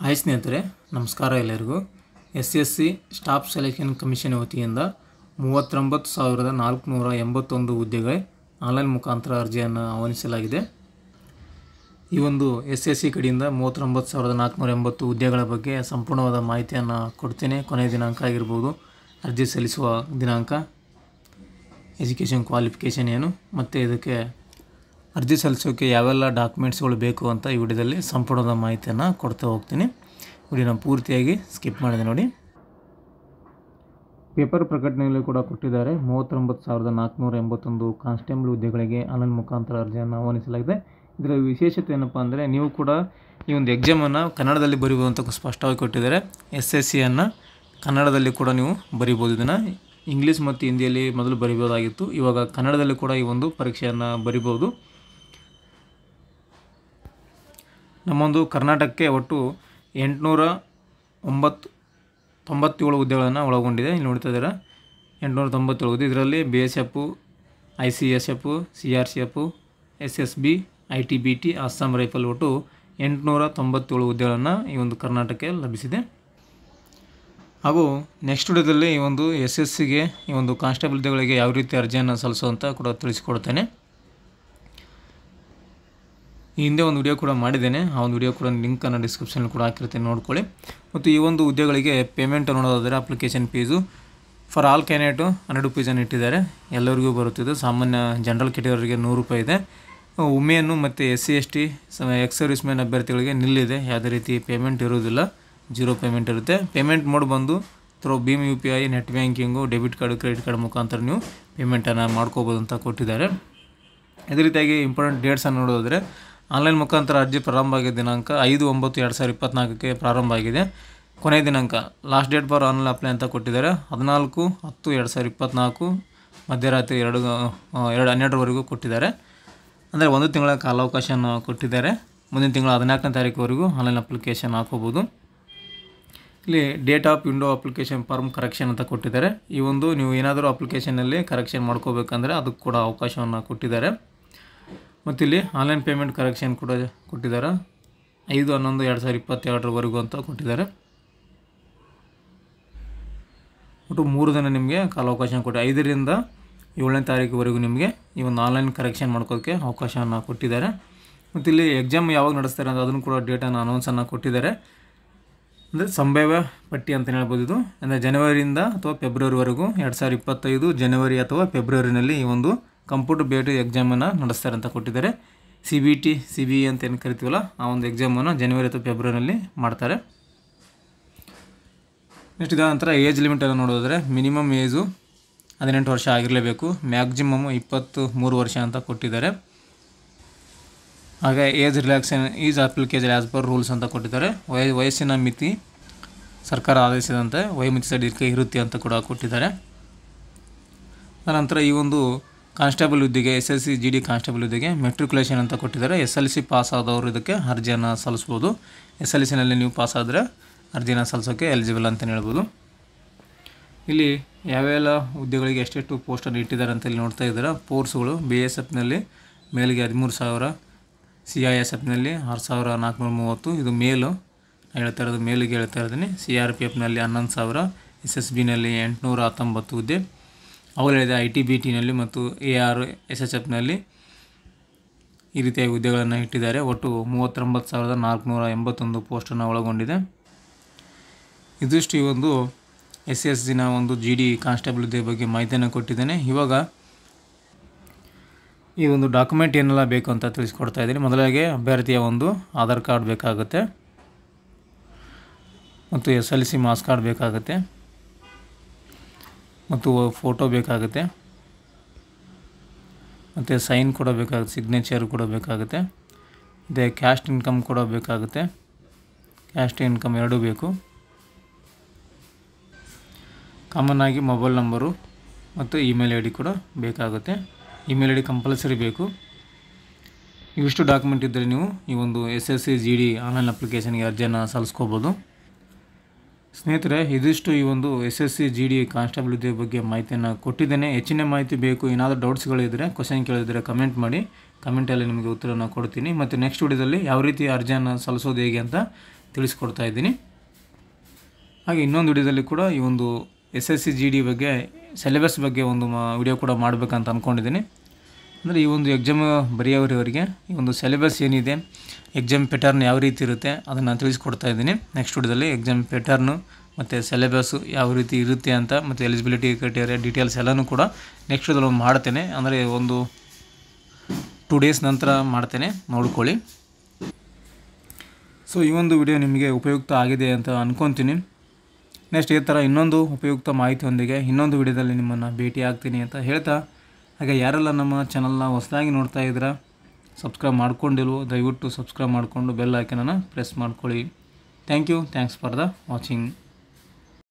Hi ಸ್ನೇಹಿತರೆ, ನಮಸ್ಕಾರ ಎಲ್ಲರಿಗೂ. SSC ಸ್ಟಾಫ್ ಸೆಲೆಕ್ಷನ್ ಕಮಿಷನ್ ವತಿಯಿಂದ 39,481 ಹುದ್ದೆಗೆ ಆನ್ಲೈನ್ ಮುಖಾಂತರ ಅರ್ಜಿಯನ್ನು ಆಹ್ವಾನಿಸಲಾಗಿದೆ. ಈ ಒಂದು SSC ಕಡೆಯಿಂದ 39,480 ಹುದ್ದೆಗಳ ಬಗ್ಗೆ ಸಂಪೂರ್ಣವಾದ ಮಾಹಿತಿಯನ್ನು ಕೊಡ್ತೇನೆ. ಕೊನೆಯ ದಿನಾಂಕ ಆಗಿರ್ಬೋದು, ಅರ್ಜಿ ಸಲ್ಲಿಸುವ ದಿನಾಂಕ, ಎಜುಕೇಷನ್ ಕ್ವಾಲಿಫಿಕೇಷನ್ ಏನು, ಮತ್ತು ಇದಕ್ಕೆ ಅರ್ಜಿ ಸಲ್ಲಿಸೋಕ್ಕೆ ಯಾವೆಲ್ಲ ಡಾಕ್ಯುಮೆಂಟ್ಸ್ಗಳು ಬೇಕು ಅಂತ ಈ ವಿಡಿಯೋದಲ್ಲಿ ಸಂಪೂರ್ಣದ ಮಾಹಿತಿಯನ್ನು ಕೊಡ್ತಾ ಹೋಗ್ತೀನಿ. ವಿಡಿಯೋನ ಪೂರ್ತಿಯಾಗಿ ಸ್ಕಿಪ್ ಮಾಡಿದೆ ನೋಡಿ. ಪೇಪರ್ ಪ್ರಕಟಣೆಯಲ್ಲಿ ಕೂಡ ಕೊಟ್ಟಿದ್ದಾರೆ. 39,481 ಕಾನ್ಸ್ಟೇಬಲ್ ಹುದ್ದೆಗಳಿಗೆ ಆನ್ಲೈನ್ ಮುಖಾಂತರ ಅರ್ಜಿಯನ್ನು ಆಹ್ವಾನಿಸಲಾಗಿದೆ. ಇದರ ವಿಶೇಷತೆ ಏನಪ್ಪ ಅಂದರೆ, ನೀವು ಕೂಡ ಈ ಒಂದು ಎಕ್ಸಾಮನ್ನು ಕನ್ನಡದಲ್ಲಿ ಬರೀಬೋದು ಅಂತ ಸ್ಪಷ್ಟವಾಗಿ ಕೊಟ್ಟಿದ್ದಾರೆ. SSCಯನ್ನು ಕನ್ನಡದಲ್ಲಿ ಕೂಡ ನೀವು ಬರೀಬೋದು. ಇದನ್ನು ಇಂಗ್ಲೀಷ್ ಮತ್ತು ಹಿಂದಿಯಲ್ಲಿ ಮೊದಲು ಬರೀಬೋದಾಗಿತ್ತು, ಇವಾಗ ಕನ್ನಡದಲ್ಲಿ ಕೂಡ ಈ ಒಂದು ಪರೀಕ್ಷೆಯನ್ನು ಬರೀಬೋದು. ನಮ್ಮೊಂದು ಕರ್ನಾಟಕಕ್ಕೆ ಒಟ್ಟು 897 ಹುದ್ದೆಗಳನ್ನು ಒಳಗೊಂಡಿದೆ. ಇಲ್ಲಿ ನೋಡ್ತಾ ಇದ್ದೀರಾ, 897 ಹುದ್ದೆ. ಇದರಲ್ಲಿ BSF, ICSF, CRCF, SSB, ITBT, Assam rifle ಒಟ್ಟು 897 ಹುದ್ದೆಗಳನ್ನು ಈ ಒಂದು ಕರ್ನಾಟಕಕ್ಕೆ ಲಭಿಸಿದೆ. ಹಾಗೂ ನೆಕ್ಸ್ಟ್ ವಿಡಿಯೋದಲ್ಲಿ ಈ ಒಂದು SSCಗೆ ಈ ಒಂದು ಕಾನ್ಸ್ಟೇಬಲ್ ಹುದ್ದೆಗಳಿಗೆ ಯಾವ ರೀತಿ ಅರ್ಜಿಯನ್ನು ಸಲ್ಲಿಸುವಂತ ಕೂಡ ತಿಳಿಸಿಕೊಡ್ತೇನೆ. ಈ ಹಿಂದೆ ಒಂದು ವಿಡಿಯೋ ಕೂಡ ಮಾಡಿದ್ದೇನೆ, ಆ ಒಂದು ವಿಡಿಯೋ ಕೂಡ ಲಿಂಕನ್ನು ಡಿಸ್ಕ್ರಿಪ್ಷನಲ್ಲಿ ಕೂಡ ಹಾಕಿರ್ತೀನಿ, ನೋಡ್ಕೊಳ್ಳಿ. ಮತ್ತು ಈ ಒಂದು ಹುದ್ದೆಗಳಿಗೆ ಪೇಮೆಂಟ್ ನೋಡೋದಾದರೆ application fees for all candidate 100 ರೂಪೀಸನ್ನು ಇಟ್ಟಿದ್ದಾರೆ. ಎಲ್ಲರಿಗೂ ಬರುತ್ತಿದ್ದು, ಸಾಮಾನ್ಯ ಜನರಲ್ ಕ್ಯಾಟಗರಿಗೆ 100 ರೂಪಾಯಿ ಇದೆ. ವುಮೆನ್ನು ಮತ್ತು SC ST ex serviceman ಅಭ್ಯರ್ಥಿಗಳಿಗೆ ನಿಲ್ಲಿದೆ. ಯಾವುದೇ ರೀತಿ ಪೇಮೆಂಟ್ ಇರೋದಿಲ್ಲ, 0 ಪೇಮೆಂಟ್ ಇರುತ್ತೆ. ಪೇಮೆಂಟ್ ಮೋಡ್ ಬಂದು ಥ್ರೂ ಭೀಮ್ UPI, net banking, debit card, credit card ಮುಖಾಂತರ ನೀವು ಪೇಮೆಂಟನ್ನು ಮಾಡ್ಕೋಬೋದು ಅಂತ ಕೊಟ್ಟಿದ್ದಾರೆ. ಅದೇ ರೀತಿಯಾಗಿ ಇಂಪಾರ್ಟೆಂಟ್ ಡೇಟ್ಸನ್ನು ನೋಡೋದಾದರೆ, ಆನ್ಲೈನ್ ಮುಖಾಂತರ ಅರ್ಜಿ ಪ್ರಾರಂಭ ಆಗಿದ್ದ ದಿನಾಂಕ 5/9/2024ಕ್ಕೆ ಪ್ರಾರಂಭ ಆಗಿದೆ. ಕೊನೆಯ ದಿನಾಂಕ last date for online apply ಅಂತ ಕೊಟ್ಟಿದ್ದಾರೆ 14/10/2024 ಮಧ್ಯರಾತ್ರಿ 12:12ವರೆಗೂ ಕೊಟ್ಟಿದ್ದಾರೆ. ಅಂದರೆ 1 ತಿಂಗಳ ಕಾಲಾವಕಾಶವನ್ನು ಕೊಟ್ಟಿದ್ದಾರೆ. ಮುಂದಿನ ತಿಂಗಳ 14ನೇ ತಾರೀಕುವರೆಗೂ ಆನ್ಲೈನ್ ಅಪ್ಲಿಕೇಶನ್ ಹಾಕೋಬೋದು. ಇಲ್ಲಿ date of window application form correction ಅಂತ ಕೊಟ್ಟಿದ್ದಾರೆ. ಈ ಒಂದು ನೀವು ಏನಾದರೂ ಅಪ್ಲಿಕೇಶನಲ್ಲಿ ಕರೆಕ್ಷನ್ ಮಾಡ್ಕೋಬೇಕಂದ್ರೆ ಅದಕ್ಕೆ ಕೂಡ ಅವಕಾಶವನ್ನು ಕೊಟ್ಟಿದ್ದಾರೆ. ಮತ್ತು ಇಲ್ಲಿ ಆನ್ಲೈನ್ ಪೇಮೆಂಟ್ ಕರೆಕ್ಷನ್ ಕೂಡ ಕೊಟ್ಟಿದ್ದಾರೆ. 5/11/2022ವರೆಗೂ ಅಂತ ಕೊಟ್ಟಿದ್ದಾರೆ. ಒಟ್ಟು 3 ದಿನ ನಿಮಗೆ ಕಾಲಾವಕಾಶ ಕೊಟ್ಟು 5ರಿಂದ 7ನೇ ತಾರೀಕುವರೆಗೂ ನಿಮಗೆ ಈ ಒಂದು ಆನ್ಲೈನ್ ಕರೆಕ್ಷನ್ ಮಾಡ್ಕೋಕ್ಕೆ ಅವಕಾಶವನ್ನು ಕೊಟ್ಟಿದ್ದಾರೆ. ಮತ್ತು ಇಲ್ಲಿ ಎಕ್ಸಾಮ್ ಯಾವಾಗ ನಡೆಸ್ತಾರೆ ಅಂತ ಅದನ್ನು ಕೂಡ ಡೇಟನ್ನು ಅನೌನ್ಸನ್ನು ಕೊಟ್ಟಿದ್ದಾರೆ. ಅಂದರೆ ಸಂಭಾವ್ಯ ಪಟ್ಟಿ ಅಂತಲೇ ಹೇಳ್ಬೋದು. ಇದು ಅಂದರೆ ಜನವರಿಯಿಂದ ಅಥವಾ ಫೆಬ್ರವರಿವರೆಗೂ 2025 ಜನವರಿ ಅಥವಾ ಫೆಬ್ರವರಿನಲ್ಲಿ ಈ ಒಂದು ಕಂಪ್ಯೂಟರ್ ಬೇಸ್ಡ್ ಎಕ್ಸಾಮನ್ನು ನಡೆಸ್ತಾರೆ ಅಂತ ಕೊಟ್ಟಿದ್ದಾರೆ. CBT, CBE ಅಂತ ಏನು ಕರಿತೀವಲ್ಲ, ಆ ಒಂದು ಎಕ್ಸಾಮನ್ನು ಜನವರಿ ಅಥವಾ ಫೆಬ್ರವರಿನಲ್ಲಿ ಮಾಡ್ತಾರೆ. ನೆಕ್ಸ್ಟ್ ಇದಾದ ನಂತರ ಏಜ್ ಲಿಮಿಟನ್ನು ನೋಡೋದಾದರೆ, ಮಿನಿಮಮ್ ಏಜು 18 ವರ್ಷ ಆಗಿರಲೇಬೇಕು, ಮ್ಯಾಕ್ಸಿಮಮ್ 23 ವರ್ಷ ಅಂತ ಕೊಟ್ಟಿದ್ದಾರೆ. ಹಾಗೆ age relaxation is applicable as per rules ಅಂತ ಕೊಟ್ಟಿದ್ದಾರೆ. ವಯಸ್ಸಿನ ಮಿತಿ ಸರ್ಕಾರ ಆದೇಶದಂತೆ ವಯೋಮಿತಿ ಸಡಿಲಿಕೆ ಇರುತ್ತೆ ಅಂತ ಕೂಡ ಕೊಟ್ಟಿದ್ದಾರೆ. ನಂತರ ಈ ಒಂದು ಕಾನ್ಸ್ಟೇಬಲ್ ಹುದ್ದೆಗೆ SSC GD ಕಾನ್ಸ್ಟೇಬಲ್ ಹುದ್ದೆಗೆ ಮೆಟ್ರಿಕ್ಯುಲೇಷನ್ ಅಂತ ಕೊಟ್ಟಿದ್ದಾರೆ. SLC ಪಾಸ್ ಆದವರು ಇದಕ್ಕೆ ಅರ್ಜಿಯನ್ನು ಸಲ್ಲಿಸ್ಬೋದು. SLCನಲ್ಲಿ ನೀವು ಪಾಸ್ ಆದರೆ ಅರ್ಜಿಯನ್ನು ಸಲ್ಲಿಸೋಕ್ಕೆ ಎಲಿಜಿಬಲ್ ಅಂತಲೇ ಹೇಳ್ಬೋದು. ಇಲ್ಲಿ ಯಾವೆಲ್ಲ ಹುದ್ದೆಗಳಿಗೆ ಎಷ್ಟೆಷ್ಟು ಪೋಸ್ಟನ್ನು ಇಟ್ಟಿದ್ದಾರೆ ಅಂತ ಇಲ್ಲಿ ನೋಡ್ತಾ ಇದ್ದಾರೆ. ಪೋಸ್ಟ್ಗಳು BSFನಲ್ಲಿ ಮೇಲಿಗೆ 13,000, CISFನಲ್ಲಿ 6,430, ಇದು ಮೇಲು ಹೇಳ್ತಾ ಇರೋದು, ಮೇಲಿಗೆ ಹೇಳ್ತಾ ಇದ್ದೀನಿ. CRPFನಲ್ಲಿ 11,000, SSBನಲ್ಲಿ 819 ಹುದ್ದೆ. ಅವುಗಳಿದೆ ITBTನಲ್ಲಿ ಮತ್ತು ARSHFನಲ್ಲಿ ಈ ರೀತಿಯ ಹುದ್ದೆಗಳನ್ನು ಇಟ್ಟಿದ್ದಾರೆ. ಒಟ್ಟು 39,481 ಪೋಸ್ಟನ್ನು ಒಳಗೊಂಡಿದೆ. ಇದಿಷ್ಟು ಈ ಒಂದು SSCನ ಒಂದು GD ಕಾನ್ಸ್ಟೇಬಲ್ ಹುದ್ದೆ ಬಗ್ಗೆ ಮಾಹಿತಿಯನ್ನು ಕೊಟ್ಟಿದ್ದೇನೆ. ಇವಾಗ ಈ ಒಂದು ಡಾಕ್ಯುಮೆಂಟ್ ಏನೆಲ್ಲ ಬೇಕು ಅಂತ ತಿಳಿಸ್ಕೊಡ್ತಾ ಇದ್ದೀನಿ. ಮೊದಲಾಗಿ ಅಭ್ಯರ್ಥಿಯ ಒಂದು ಆಧಾರ್ ಕಾರ್ಡ್ ಬೇಕಾಗುತ್ತೆ, ಮತ್ತು SLC ಮಾಸ್ ಕಾರ್ಡ್ ಬೇಕಾಗುತ್ತೆ, ಮತ್ತು ಫೋಟೋ ಬೇಕಾಗುತ್ತೆ, ಮತ್ತು ಸೈನ್ ಕೂಡ ಬೇಕಾಗುತ್ತೆ, ಸಿಗ್ನೇಚರ್ ಕೂಡ ಬೇಕಾಗುತ್ತೆ. ಮತ್ತು ಕ್ಯಾಸ್ಟ್ ಇನ್ಕಮ್ ಕೂಡ ಬೇಕಾಗುತ್ತೆ, ಕ್ಯಾಸ್ಟ್ ಇನ್ಕಮ್ 2 ಬೇಕು. ಕಾಮನ್ ಆಗಿ ಮೊಬೈಲ್ ನಂಬರು ಮತ್ತು ಇಮೇಲ್ ID ಕೂಡ ಬೇಕಾಗುತ್ತೆ. ಇಮೇಲ್ ID ಕಂಪಲ್ಸರಿ ಬೇಕು. ಇವಿಷ್ಟು ಡಾಕ್ಯುಮೆಂಟ್ ಇದ್ದರೆ ನೀವು ಈ ಒಂದು SSC GD ಆನ್ಲೈನ್ ಅಪ್ಲಿಕೇಶನ್ಗೆ ಅರ್ಜಿಯನ್ನು ಸಲ್ಲಿಸ್ಕೋಬೋದು. ಸ್ನೇಹಿತರೆ, ಇದಿಷ್ಟು ಈ ಒಂದು SSC GD ಕಾನ್ಸ್ಟೇಬಲ್ ಹುದ್ದೆ ಬಗ್ಗೆ ಮಾಹಿತಿಯನ್ನು ಕೊಟ್ಟಿದ್ದೇನೆ. ಹೆಚ್ಚಿನ ಮಾಹಿತಿ ಬೇಕು, ಏನಾದರೂ ಡೌಟ್ಸ್ಗಳಿದ್ದರೆ, ಕ್ವಶನ್ ಕೇಳಿದರೆ ಕಮೆಂಟ್ ಮಾಡಿ, ಕಮೆಂಟಲ್ಲಿ ನಿಮಗೆ ಉತ್ತರನ ಕೊಡ್ತೀನಿ. ಮತ್ತು ನೆಕ್ಸ್ಟ್ ವಿಡಿಯೋದಲ್ಲಿ ಯಾವ ರೀತಿ ಅರ್ಜಿಯನ್ನು ಸಲ್ಲಿಸೋದು ಹೇಗೆ ಅಂತ ತಿಳಿಸ್ಕೊಡ್ತಾ ಇದ್ದೀನಿ. ಹಾಗೆ ಇನ್ನೊಂದು ವಿಡಿಯೋದಲ್ಲಿ ಕೂಡ ಈ ಒಂದು SSC GD ಬಗ್ಗೆ ಸಿಲೆಬಸ್ ಬಗ್ಗೆ ಒಂದು ವಿಡಿಯೋ ಕೂಡ ಮಾಡಬೇಕಂತ ಅಂದ್ಕೊಂಡಿದ್ದೀನಿ. ಅಂದರೆ ಈ ಒಂದು ಎಕ್ಸಾಮ್ ಬರೆಯೋರಿಗೆ ಈ ಒಂದು ಸಿಲೆಬಸ್ ಏನಿದೆ, ಎಕ್ಸಾಮ್ ಪ್ಯಾಟರ್ನ್ ಯಾವ ರೀತಿ ಇರುತ್ತೆ ಅದನ್ನು ತಿಳಿಸ್ಕೊಡ್ತಾ ಇದ್ದೀನಿ. ನೆಕ್ಸ್ಟ್ ವಿಡಿಯೋದಲ್ಲಿ ಎಕ್ಸಾಮ್ ಪ್ಯಾಟರ್ನು ಮತ್ತು ಸಿಲೆಬಸ್ಸು ಯಾವ ರೀತಿ ಇರುತ್ತೆ ಅಂತ ಮತ್ತು ಎಲಿಜಿಬಿಲಿಟಿ ಕ್ರೈಟೇರಿಯಾ ಡೀಟೇಲ್ಸ್ ಎಲ್ಲನೂ ಕೂಡ ನೆಕ್ಸ್ಟ್ ವಿಡಿಯೋದಲ್ಲಿ ಮಾಡ್ತೇನೆ. ಅಂದರೆ ಒಂದು 2 ಡೇಸ್ ನಂತರ ಮಾಡ್ತೇನೆ, ನೋಡ್ಕೊಳ್ಳಿ. ಸೊ ಈ ಒಂದು ವಿಡಿಯೋ ನಿಮಗೆ ಉಪಯುಕ್ತ ಆಗಿದೆ ಅಂತ ಅಂದ್ಕೊತೀನಿ. ನೆಕ್ಸ್ಟ್ ಈ ಥರ ಇನ್ನೊಂದು ಉಪಯುಕ್ತ ಮಾಹಿತಿಯೊಂದಿಗೆ ಇನ್ನೊಂದು ವಿಡಿಯೋದಲ್ಲಿ ನಿಮ್ಮನ್ನು ಭೇಟಿ ಆಗ್ತೀನಿ ಅಂತ ಹೇಳ್ತಾ, ಹಾಗೆ ಯಾರೆಲ್ಲ ನಮ್ಮ ಚಾನಲ್ನ ಹೊಸದಾಗಿ ನೋಡ್ತಾ ಇದ್ದೀರಾ, ಸಬ್ಸ್ಕ್ರೈಬ್ ಮಾಡ್ಕೊಂಡಿಲ್ವೋ ದಯವಿಟ್ಟು ಸಬ್ಸ್ಕ್ರೈಬ್ ಮಾಡಿಕೊಂಡು ಬೆಲ್ ಐಕನನ್ನು ಪ್ರೆಸ್ ಮಾಡ್ಕೊಳ್ಳಿ. Thanks for the watching.